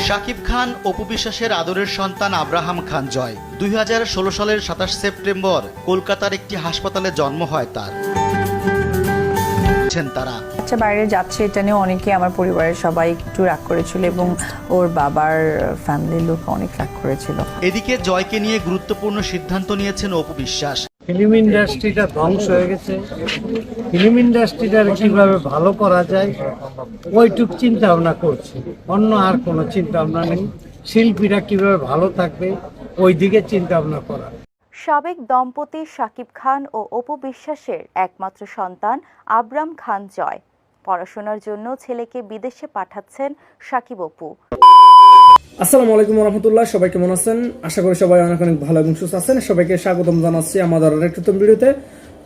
শাকিব খান অপু বিশ্বাসের আদরের সন্তান আব্রাহাম খান জয় 2016 সালের 27 সেপ্টেম্বর কলকাতার একটি হাসপাতালে জন্ম হয় তার। তারা আচ্ছা বাইরে যাচ্ছে এটা নিয়ে অনেকে আমার পরিবারের সবাই একটু রাগ করেছিল এবং ওর বাবার ফ্যামিলির লোক অনেক রাগ করেছিল। এদিকে জয়কে নিয়ে গুরুত্বপূর্ণ সিদ্ধান্ত নিয়েছেন অপু বিশ্বাস। ফিল্ম ইন্ডাস্ট্রিটা ধ্বংস হয়ে গেছে, ফিল্ম ইন্ডাস্ট্রিটা কিভাবে ভালো করা যায় ওইটুক চিন্তা ভাবনা করছি, অন্য আর কোনো চিন্তা ভাবনা নেই। শিল্পীরা কিভাবে ভালো থাকবে ওই দিকে চিন্তা ভাবনা করা। সাবেক দম্পতি শাকিব খান ও অপু বিশ্বাসের একমাত্র সন্তান আব্রাম খান জয় পড়াশোনার জন্য ছেলেকে বিদেশে পাঠাচ্ছেন শাকিব অপু। আসসালামু আলাইকুম রহমতুল্লাহ, সবাই কেমন আছেন? আশা করি সবাই অনেক অনেক ভালো এবং সুস্থ আছেন। সবাইকে স্বাগতম জানাচ্ছি আমাদের আরেকটি নতুন ভিডিওতে।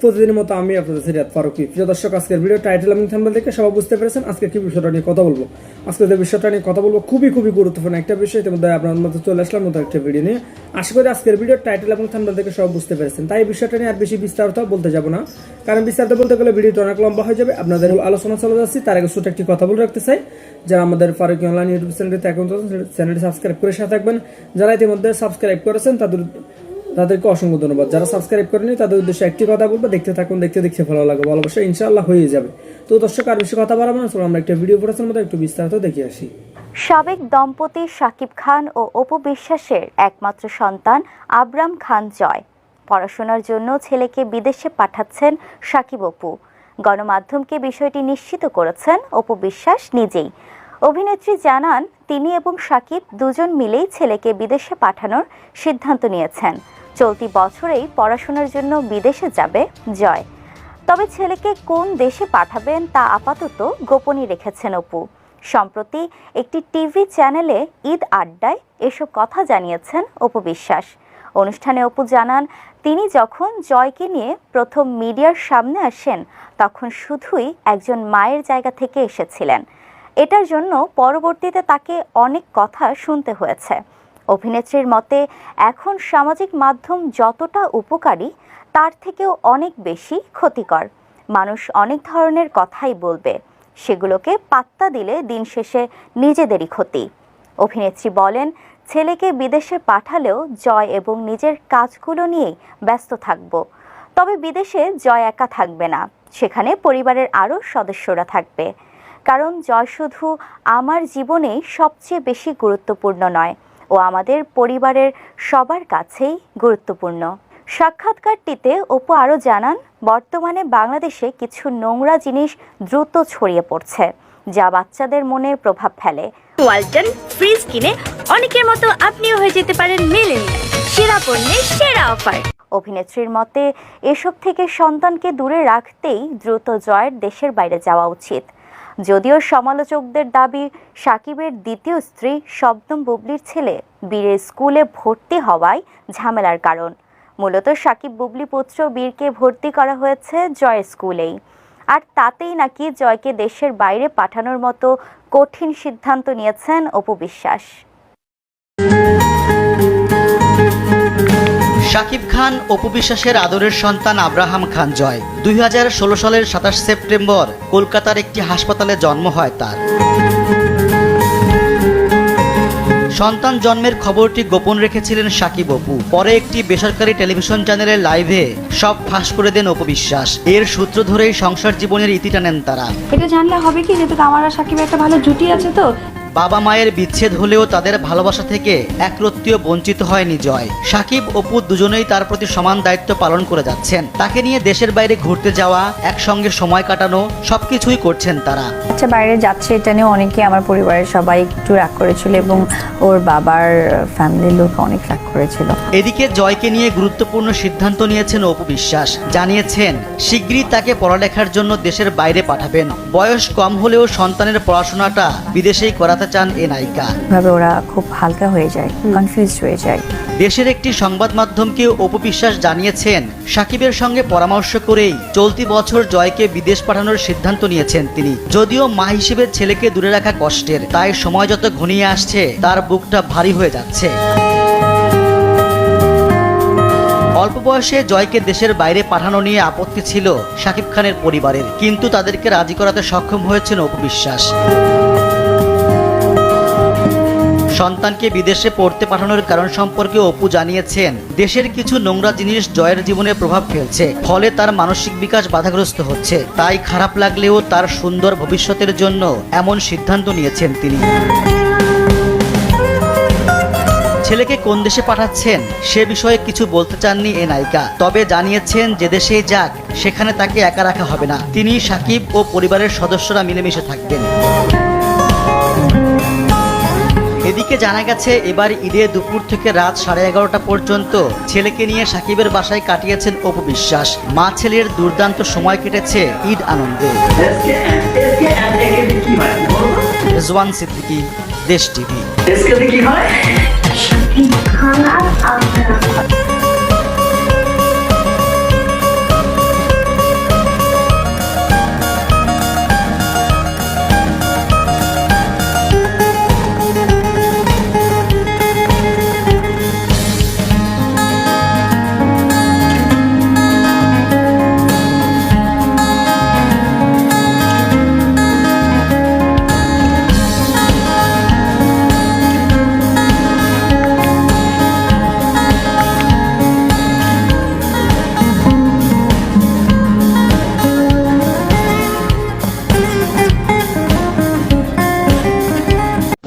প্রতিদিনের মতো আমি আপনাদের সিরাত ফারুকি। প্রিয় দর্শক, আজকের ভিডিও টাইটেল এবং থাম্বনেল দেখে সবাই বুঝতে পেরেছেন আজকে কি বিষয়টা নিয়ে কথা বলবো। আজকে যে বিষয়টা নিয়ে কথা বলবো খুবই গুরুত্বপূর্ণ একটা বিষয়। ইতিমধ্যে আপনার মধ্যে চলে আসলাম নতুন একটা ভিডিও নিয়ে। আশা করি আজকের ভিডিও টাইটেল এবং থাম্বনেল দেখে সবাই বুঝতে পেরেছেন। তাই এই বিষয়টা নিয়ে আর বেশি বিস্তারিত বলতে যাব না, কারণ বিস্তারিত বলতে গেলে ভিডিওটা অনেক লম্বা হয়ে যাবে। আপনাদের আলোচনা চলে যাচ্ছি, তার আগে ছোট একটি কথা বলে রাখতে চাই। যারা আমাদের ফারুকি অনলাইন ইউটিউব চ্যানেলটিতে এখন চ্যানেলটি সাবস্ক্রাইব করে সাথে থাকবেন। যারা ইতিমধ্যে সাবস্ক্রাইব করেছেন তাদেরকে অসংখ্য ধন্যবাদ। যারা সাবস্ক্রাইব করেনি তাদের উদ্দেশ্যে একটি কথা বলবো, দেখতে থাকুন, দেখতে ভালো লাগবে, ভালোবাসা ইনশাআল্লাহ হয়ে যাবে। তো দর্শক, আর বেশি কথা বাড়াবো না, আমরা একটা ভিডিও পড়ার মধ্যে একটু বিস্তারিত দেখে আসি। সাবেক দম্পতি শাকিব খান ও অপু বিশ্বাসের একমাত্র সন্তান আব্রাম খান জয় পড়াশোনার জন্য ছেলেকে বিদেশে পাঠাচ্ছেন শাকিব অপু। গণমাধ্যমকে বিষয়টি নিশ্চিত করেছেন অপু বিশ্বাস নিজেই। অভিনেত্রী জানান, তিনি এবং শাকিব দুজন মিলেই ছেলেকে বিদেশে পাঠানোর সিদ্ধান্ত নিয়েছেন। চলতি বছরেই পড়াশোনার জন্য বিদেশে যাবে জয়। তবে ছেলেকে কোন দেশে পাঠাবেন তা আপাতত গোপনই রেখেছেন অপু। সম্প্রতি একটি টিভি চ্যানেলে ঈদ আড্ডায় এসব কথা জানিয়েছেন অপু বিশ্বাস। অনুষ্ঠানে অপু জানান, তিনি যখন জয়কে নিয়ে প্রথম মিডিয়ার সামনে আসেন তখন শুধুই একজন মায়ের জায়গা থেকে এসেছিলেন। এটার জন্য পরবর্তীতে তাকে অনেক কথা শুনতে হয়েছে। অভিনেত্রীর মতে, এখন সামাজিক মাধ্যম যতটা উপকারী তার থেকেও অনেক বেশি ক্ষতিকর। মানুষ অনেক ধরনের কথাই বলবে, সেগুলোকে পাত্তা দিলে দিন শেষে নিজেদেরই ক্ষতি। অভিনেত্রী বলেন, ছেলেকে বিদেশে পাঠালেও জয় এবং নিজের কাজগুলো নিয়েই ব্যস্ত থাকব। তবে বিদেশে জয় একা থাকবে না, সেখানে পরিবারের আরও সদস্যরা থাকবে। কারণ জয় শুধু আমার জীবনেই সবচেয়ে বেশি গুরুত্বপূর্ণ নয়, ও আমাদের পরিবারের সবার কাছেই গুরুত্বপূর্ণ। সাক্ষাৎকারটিতে অপু আরও জানান, বর্তমানে বাংলাদেশে কিছু নোংরা জিনিস দ্রুত ছড়িয়ে পড়ছে, যা বাচ্চাদের মনে প্রভাব ফেলে। ওয়ালটন ফ্রিজ কিনে অনেকের মতো আপনিও হয়ে যেতে পারেন মিলেনিয়াল, সেরা পণ্যের সেরা অফার। অভিনেত্রীর মতে, এসব থেকে সন্তানকে দূরে রাখতেই দ্রুত জয়ের দেশের বাইরে যাওয়া উচিত। যদিও সমালোচকদের দাবি, শাকিবের দ্বিতীয় স্ত্রী শবনম বুবলির ছেলে বীরের স্কুলে ভর্তি হওয়ায় ঝামেলার কারণ। মূলত শাকিব বুবলি পুত্র বীরকে ভর্তি করা হয়েছে জয়ের স্কুলেই, আর তাতেই নাকি জয়কে দেশের বাইরে পাঠানোর মতো কঠিন সিদ্ধান্ত নিয়েছেন অপু বিশ্বাস। শাকিব খান অপু বিশ্বাসের আদরের সন্তান আব্রাহাম খান জয় 2016 সালের 27 সেপ্টেম্বর কলকাতার একটি হাসপাতালে জন্ম হয় তার। সন্তান জন্মের খবরটি গোপন রেখেছিলেন শাকিব অপু। পরে একটি বেসরকারি টেলিভিশন চ্যানেলের লাইভে সব ফাঁস করে দেন অপু বিশ্বাস। এর সূত্র ধরেই সংসার জীবনের ইতি টানেন তারা। এটা জানলে হবে কি, যেহেতু আমার আর শাকিবের একটা ভালো জুটি আছে, তো বাবা মায়ের বিচ্ছেদ হলেও তাদের ভালোবাসা থেকে একরত্তিও বঞ্চিত হয়নি জয়। শাকিব অপু দুজনেই তার প্রতি সমান দায়িত্ব পালন করে যাচ্ছেন। তাকে নিয়ে দেশের বাইরে ঘুরতে যাওয়া, একসঙ্গে সময় কাটানো, সবকিছুই করছেন তারা। আচ্ছা বাইরে যাচ্ছে এটা নিয়ে অনেকে আমার পরিবারের সবাই একটু রাগ করেছিল এবং ওর বাবার ফ্যামিলির লোক অনেক রাগ করেছিল। এদিকে জয়কে নিয়ে গুরুত্বপূর্ণ সিদ্ধান্ত নিয়েছেন অপু বিশ্বাস। জানিয়েছেন, শিগগিরই তাকে পড়ালেখার জন্য দেশের বাইরে পাঠাবেন। বয়স কম হলেও সন্তানের পড়াশোনাটা বিদেশেই করাতে চান এ নায়িকা। ভাবে ওরা খুব হালকা হয়ে যায়, কনফিউজড হয়ে যায়। দেশের একটি সংবাদ মাধ্যমকে অপু বিশ্বাস জানিয়েছেন, শাকিবের সঙ্গে পরামর্শ করেই চলতি বছর জয়কে বিদেশ পাঠানোর সিদ্ধান্ত নিয়েছেন তিনি। যদিও মা হিসেবে ছেলেকে দূরে রাখা কষ্টের, তাই সময় যত ঘনিয়ে আসছে তার বুকটা ভারী হয়ে যাচ্ছে। অল্প বয়সে জয়কে দেশের বাইরে পাঠানো নিয়ে আপত্তি ছিল শাকিব খানের পরিবারের, কিন্তু তাদেরকে রাজি করাতে সক্ষম হয়েছেন অপু বিশ্বাস। সন্তানকে বিদেশে পড়তে পাঠানোর কারণ সম্পর্কে অপু জানিয়েছেন, দেশের কিছু নোংরা জিনিস জয়ের জীবনে প্রভাব ফেলছে, ফলে তার মানসিক বিকাশ বাধাগ্রস্ত হচ্ছে। তাই খারাপ লাগলেও তার সুন্দর ভবিষ্যতের জন্য এমন সিদ্ধান্ত নিয়েছেন তিনি। ছেলেকে কোন দেশে পাঠাচ্ছেন সে বিষয়ে কিছু বলতে চাননি এ নায়িকা, তবে জানিয়েছেন যে দেশেই যাক সেখানে তাকে একা রাখা হবে না, তিনি শাকিব ও পরিবারের সদস্যরা মিলেমিশে থাকবেন। এদিকে জানা গেছে এবার ঈদে দুপুর থেকে রাত 11:30 পর্যন্ত ছেলেকে নিয়ে শাকিবের বাসায় কাটিয়েছেন অপু বিশ্বাস। মা ছেলের দুর্দান্ত সময় কেটেছে ঈদ আনন্দে। রেজওয়ান সিদ্দিকী, দেশ টিভি।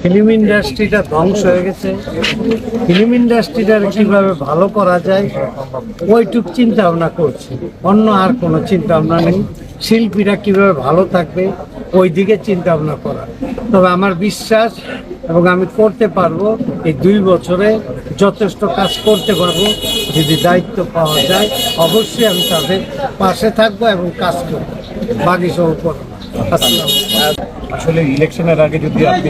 ফিল্ম ইন্ডাস্ট্রিটা ধ্বংস হয়ে গেছে। ফিল্ম ইন্ডাস্ট্রিটা কিভাবে ভালো করা যায় ওইটুক চিন্তা ভাবনা করছি, অন্য আর কোনো চিন্তা ভাবনা নেই। শিল্পীরা কিভাবে ভালো থাকবে ওই দিকে চিন্তা ভাবনা করা। তবে আমার বিশ্বাস এবং আমি করতে পারবো, এই 2 বছরে যথেষ্ট কাজ করতে পারবো। যদি দায়িত্ব পাওয়া যায় অবশ্যই আমি তাদের পাশে থাকবো এবং কাজ করবো, বাকি সব করবো। আসলে ইলেকশনের আগে যদি আপনি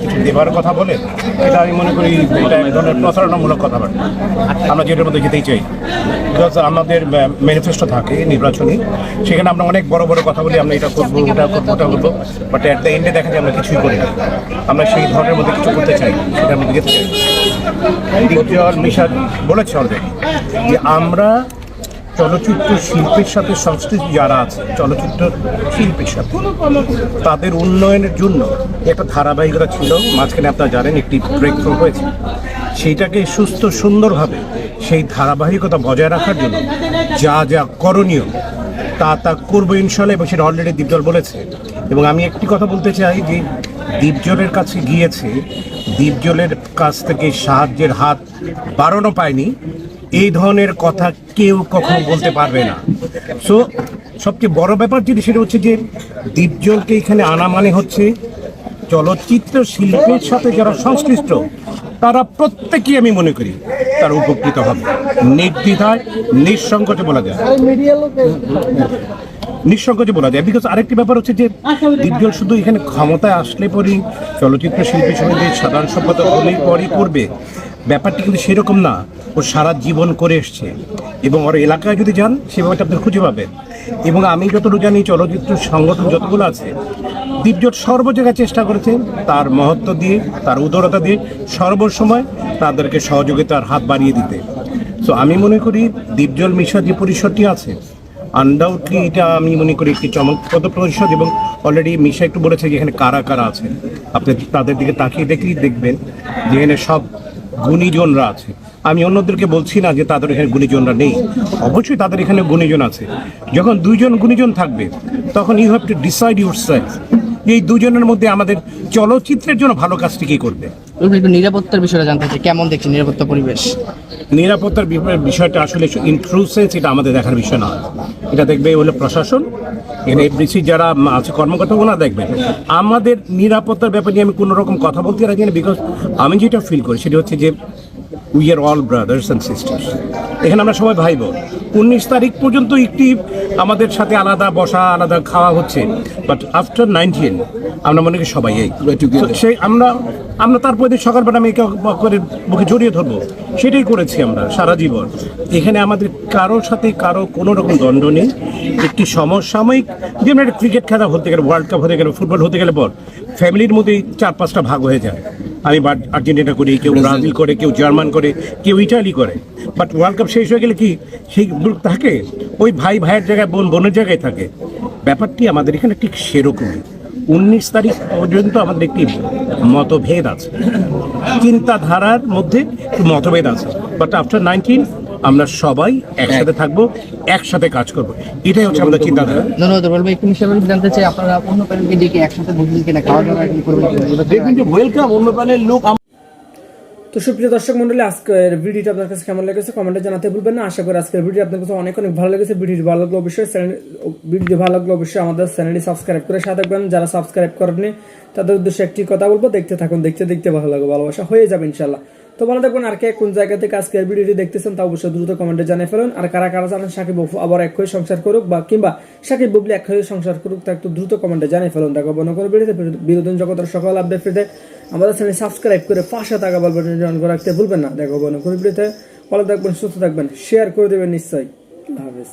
কিছু দেবার কথা বলেন, এটা আমি মনে করি এটা এক ধরনের প্রচারণামূলক কথাবার্তা। আমরা যেটার মধ্যে যেতেই চাই, বিকজ আমাদের ম্যানিফেস্টো থাকে নির্বাচনী, সেখানে আমরা অনেক বড় বড় কথা বলি, আমরা এটা করবো ওটা করবো ওটা করবো, বাট অ্যাট দ্য এন্ডে দেখা যায় আমরা কিছুই করি না। আমরা সেই ধরনের মধ্যে কিছু করতে চাই, সেটার মধ্যে যেতে চাই। দীপজল মিশা বলেছে অলরেডি যে আমরা চলচ্চিত্র শিল্পের সাথে সংশ্লিষ্ট যারা আছে, চলচ্চিত্র শিল্পের সাথে তাদের উন্নয়নের জন্য একটা ধারাবাহিকতা ছিল। মাঝখানে আপনারা জানেন একটি ব্রেক থ্রু হয়েছে, সেইটাকে সুস্থ সুন্দরভাবে সেই ধারাবাহিকতা বজায় রাখার জন্য যা যা করণীয় তা করবো ইনশাল্লাহ, এবং সেটা অলরেডি দীপজল বলেছে। এবং আমি একটি কথা বলতে চাই যে দীপজলের কাছে গিয়েছে, দীপজলের কাছ থেকে সাহায্যের হাত বাড়ানো পায়নি, এই ধরনের কথা কেউ কখনো বলতে পারবে না। সো সবচেয়ে বড় ব্যাপার যেটা সেটা হচ্ছে যে দীপজলকে এখানে আনা মানে হচ্ছে চলচ্চিত্র শিল্পের সাথে যারা সংশ্লিষ্ট তারা প্রত্যেকেই আমি মনে করি তারা উপকৃত হবে, নির্দ্বিধায় নিঃসংকোচে বলা যায়, নিঃসংকোচে বলা যায়। বিকজ আরেকটি ব্যাপার হচ্ছে যে দীপজল শুধু এখানে ক্ষমতায় আসলে পরেই চলচ্চিত্র শিল্পী সমিতির সাধারণ সম্পাদক হলেই পরই করবে, ব্যাপারটি কিন্তু সেরকম না। ও সারা জীবন করে এসছে এবং ওর এলাকায় যদি যান সে ব্যাপারটা আপনি খুঁজে পাবেন। এবং আমি যতটুকু জানি চলচ্চিত্র সংগঠন যতগুলো আছে, দীপজল সর্ব জায়গায় চেষ্টা করেছে তার মহত্ব দিয়ে, তার উদারতা দিয়ে সর্বসময় তাদেরকে সহযোগিতার হাত বাড়িয়ে দিতে। সো আমি মনে করি দীপজল মিশা যে পরিষদটি আছে, আনডাউটলি এটা আমি মনে করি একটি চমকপ্রদ পরিষদ। এবং অলরেডি মিশা একটু বলেছে যে এখানে কারা কারা আছে, আপনি তাদের দিকে তাকিয়ে দেখলেই দেখবেন যে এখানে সব গুণীজনরা আছে। আমি অন্যদেরকে বলছি না যে তাদের এখানে গুণীজনরা নেই, অবশ্যই তাদের এখানে গুণীজন আছে। যখন 2 জন গুণীজন থাকবে তখন you have to decide yourself, এই 2 জনের মধ্যে আমাদের চলচ্চিত্রের জন্য ভালো কাজটি কে করবে। একটু নিরাপত্তার বিষয়টা জানতে চাই, কেমন দেখছি নিরাপত্তা পরিবেশ? নিরাপত্তার বিষয়টা আসলে ইন্ট্রুসেন্স, এটা আমাদের দেখার বিষয় না, এটা দেখবে হলো প্রশাসন, এখানে এফডিসি যারা আছে কর্মকর্তা ওনারা দেখবেন। আমাদের নিরাপত্তার ব্যাপারে নিয়ে আমি কোনো রকম কথা বলতে রাখি না, বিকজ আমি যেটা ফিল করি সেটা হচ্ছে যে we are all brothers and sisters, এখানে আমরা সবাই ভাই বোন। 19 তারিখ পর্যন্ত একটি আমাদের সাথে আলাদা বসা আলাদা খাওয়া হচ্ছে, বাট আফটার 19 আমরা মনে করি সবাই এই সেই আমরা তারপরে সকালবেলা আমি একে করে বুকে জড়িয়ে ধরবো, সেটাই করেছি আমরা সারা জীবন। এখানে আমাদের কারোর সাথে কারো কোনো রকম দ্বন্দ্ব নেই। একটি সমসাময়িক, যেমন একটা ক্রিকেট খেলা হতে গেলে, ওয়ার্ল্ড কাপ হতে গেলে, ফুটবল হতে গেলে পর ফ্যামিলির মধ্যেই 4-5টা ভাগ হয়ে যায়। আমি আর্জেন্টিনা করি, কেউ ব্রাজিল করে, কেউ জার্মান করে, কেউ ইটালি করে, বাট ওয়ার্ল্ড কাপ শেষ হয়ে গেলে কি সেই গ্রুপ থাকে, ওই ভাই ভাইয়ের জায়গায় বোন বোনের জায়গায় থাকে। ব্যাপারটি আমাদের এখানে ঠিক সেরকমই, 19 তারিখ পর্যন্ত আমাদের একটি মতভেদ আছে, চিন্তাধারার মধ্যে মতভেদ আছে, বাট আফটার 19 আমরা সবাই একসাথে থাকবো, একসাথে কাজ করবো, এটাই হচ্ছে আমাদের চিন্তাধারা। ধন্যবাদ বলবো। একটু হিসাবে জানতে চাই আপনারা অন্য প্যানেলকে ডেকে একসাথে বসবেন কিনা, খাওয়া দাওয়া এখন করবেন কিনা? দেখবেন যে ওয়েলকাম, অন্য প্যানেল লোক। তো সুপ্রিয় দর্শক মন্ডলী, আজকের ভিডিওটা আপনার কাছে কেমন লেগেছে কমেন্টে জানাতে ভুলবেন না। আশা করি আজকের ভিডিও আপনার কাছে অনেক অনেক ভালো লেগেছে। ভিডিওটি ভালো লাগলে অবশ্যই আমাদের চ্যানেলটি সাবস্ক্রাইব করে সাথে থাকবেন। যারা সাবস্ক্রাইব করেননি তাদের উদ্দেশ্যে একটি কথা বলবো, দেখতে থাকুন, দেখতে ভালো লাগবে, ভালোবাসা হয়ে যাবে ইনশাল্লাহ। তো ভালো থাকবেন। আর কে কোন জায়গা থেকে আজকের ভিডিওটি দেখতেছেন তা অবশ্যই দ্রুত কমেন্টে জানিয়ে ফেলুন। আর কারা কারা জানেন সাকিব অপু আবার এক হয়ে সংসার করুক, বা কিংবা সাকিব বুবলি এক হয়ে সংসার করুক, তা একটু দ্রুত কমেন্টে জানিয়ে ফেলুন। দেখো বন্য কোনো ভিডিওতে বিনোদন জগতের সকল আপডেট পেতে আমাদের চ্যানেল সাবস্ক্রাইব করে পাশে থাকা বেল বাটন অন করে রাখতে ভুলবেন না। দেখো বন্য কোনো ভিডিওতে ভালো থাকবেন, সুস্থ থাকবেন, শেয়ার করে দেবেন নিশ্চয়ই। আল্লাহ হাফেজ।